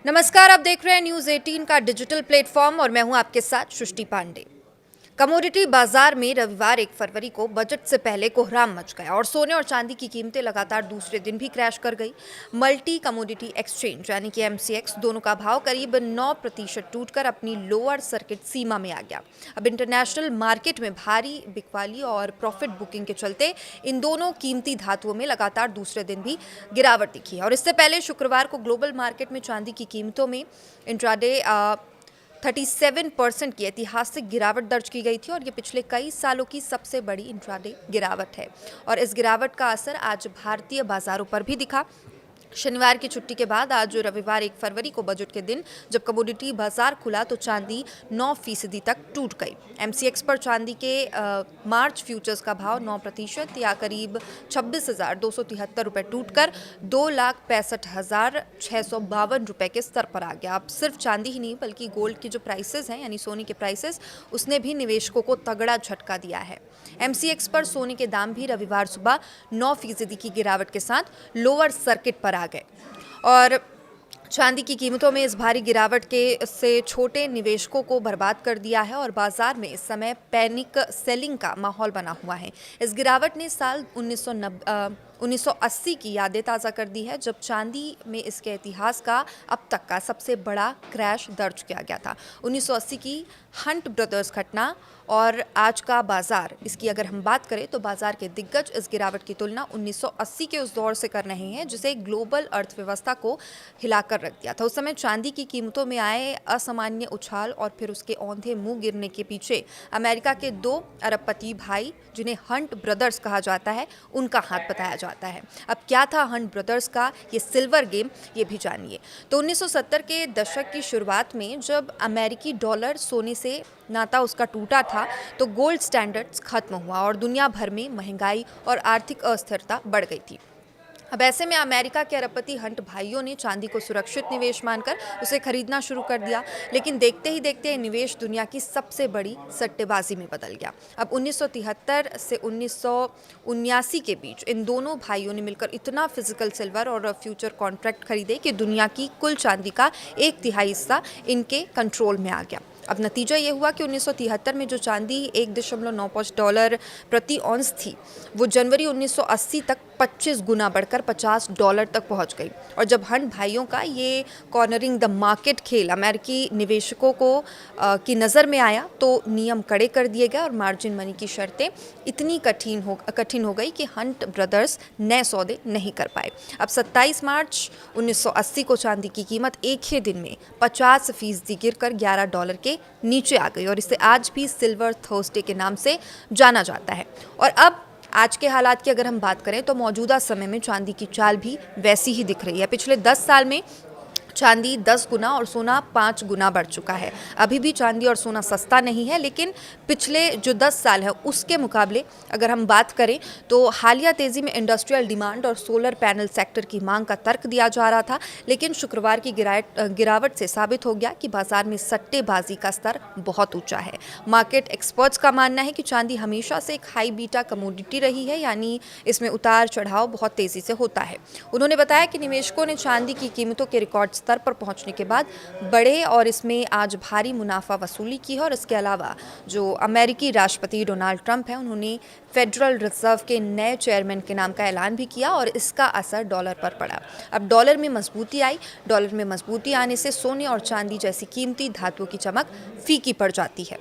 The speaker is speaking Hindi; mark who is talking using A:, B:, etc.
A: नमस्कार, आप देख रहे हैं न्यूज़ 18 का डिजिटल प्लेटफॉर्म और मैं हूं आपके साथ सृष्टि पांडे। कमोडिटी बाजार में रविवार 1 फरवरी को बजट से पहले कोहराम मच गया और सोने और चांदी की कीमतें लगातार दूसरे दिन भी क्रैश कर गई। मल्टी कमोडिटी एक्सचेंज यानी कि एमसीएक्स दोनों का भाव करीब 9% टूटकर अपनी लोअर सर्किट सीमा में आ गया। अब इंटरनेशनल मार्केट में भारी बिकवाली और प्रॉफिट बुकिंग के चलते इन दोनों कीमती धातुओं में लगातार दूसरे दिन भी गिरावट दिखी है और इससे पहले शुक्रवार को ग्लोबल मार्केट में चांदी की कीमतों में इंट्राडे 37% की ऐतिहासिक गिरावट दर्ज की गई थी और ये पिछले कई सालों की सबसे बड़ी इंट्राडे गिरावट है। और इस गिरावट का असर आज भारतीय बाजारों पर भी दिखा। शनिवार की छुट्टी के बाद आज रविवार 1 फरवरी को बजट के दिन जब कमोडिटी बाजार खुला तो चांदी 9% तक टूट गई। एमसीएक्स पर चांदी के मार्च फ्यूचर्स का भाव 9% या करीब 26,273 रुपये टूटकर 2,65,652 रुपये के स्तर पर आ गया। अब सिर्फ चांदी ही नहीं बल्कि गोल्ड की जो प्राइसेस हैं यानी सोने के प्राइसेस उसने भी निवेशकों को तगड़ा झटका दिया है। एमसीएक्स पर सोने के दाम भी रविवार सुबह 9% की गिरावट के साथ लोअर सर्किट पर आ गए और चांदी की कीमतों में इस भारी गिरावट के से छोटे निवेशकों को बर्बाद कर दिया है और बाजार में इस समय पैनिक सेलिंग का माहौल बना हुआ है। इस गिरावट ने साल 1980 की यादें ताज़ा कर दी है जब चांदी में इसके इतिहास का अब तक का सबसे बड़ा क्रैश दर्ज किया गया था। 1980 की हंट ब्रदर्स घटना और आज का बाजार, इसकी अगर हम बात करें तो बाजार के दिग्गज इस गिरावट की तुलना 1980 के उस दौर से कर रहे हैं जिसे ग्लोबल अर्थव्यवस्था को हिलाकर रख दिया था। उस समय चांदी की कीमतों में आए असामान्य उछाल और फिर उसके औंधे मुंह गिरने के पीछे अमेरिका के 2 अरबपति भाई जिन्हें हंट ब्रदर्स कहा जाता है उनका हाथ बताया जाता है। अब क्या था हंट ब्रदर्स का ये सिल्वर गेम, ये भी जानिए। तो 1970 के दशक की शुरुआत में जब अमेरिकी डॉलर सोने से नाता उसका टूटा था तो गोल्ड स्टैंडर्ड्स खत्म हुआ और दुनिया भर में महंगाई और आर्थिक अस्थिरता बढ़ गई थी। अब ऐसे में अमेरिका के अरबपति हंट भाइयों ने चांदी को सुरक्षित निवेश मानकर उसे खरीदना शुरू कर दिया, लेकिन देखते ही देखते निवेश दुनिया की सबसे बड़ी सट्टेबाजी में बदल गया। अब 1973 से 1979 के बीच इन दोनों भाइयों ने मिलकर इतना फिजिकल सिल्वर और फ्यूचर कॉन्ट्रैक्ट खरीदे कि दुनिया की कुल चांदी का 1/3 हिस्सा इनके कंट्रोल में आ गया। अब नतीजा ये हुआ कि 1973 में जो चांदी $1.95 प्रति औंस थी वो जनवरी 1980 तक 25 गुना बढ़कर $50 तक पहुंच गई। और जब हंट भाइयों का ये कॉर्नरिंग द मार्केट खेल अमेरिकी निवेशकों को की नज़र में आया तो नियम कड़े कर दिए गए और मार्जिन मनी की शर्तें इतनी कठिन हो गई कि हंट ब्रदर्स नए सौदे नहीं कर पाए। अब 27 मार्च 1980 को चांदी की कीमत एक ही दिन में 50% गिरकर $11 के नीचे आ गई और इसे आज भी सिल्वर थर्सडे के नाम से जाना जाता है। और अब आज के हालात की अगर हम बात करें तो मौजूदा समय में चांदी की चाल भी वैसी ही दिख रही है। पिछले 10 साल में चांदी 10 गुना और सोना 5 गुना बढ़ चुका है। अभी भी चांदी और सोना सस्ता नहीं है, लेकिन पिछले जो 10 साल है उसके मुकाबले अगर हम बात करें तो हालिया तेज़ी में इंडस्ट्रियल डिमांड और सोलर पैनल सेक्टर की मांग का तर्क दिया जा रहा था, लेकिन शुक्रवार की गिरावट से साबित हो गया कि बाजार में सट्टेबाजी का स्तर बहुत ऊंचा है। मार्केट एक्सपर्ट्स का मानना है कि चांदी हमेशा से एक हाई बीटा कमोडिटी रही है, यानी इसमें उतार चढ़ाव बहुत तेज़ी से होता है। उन्होंने बताया कि निवेशकों ने चांदी की कीमतों के रिकॉर्ड स्तर पर पहुंचने के बाद बड़े और इसमें आज भारी मुनाफा वसूली की है और इसके अलावा जो अमेरिकी राष्ट्रपति डोनाल्ड ट्रंप हैं उन्होंने फेडरल रिजर्व के नए चेयरमैन के नाम का ऐलान भी किया और इसका असर डॉलर पर पड़ा। अब डॉलर में मजबूती आई। डॉलर में मजबूती आने से सोने और चांदी जैसी कीमती धातुओं की चमक फीकी पड़ जाती है।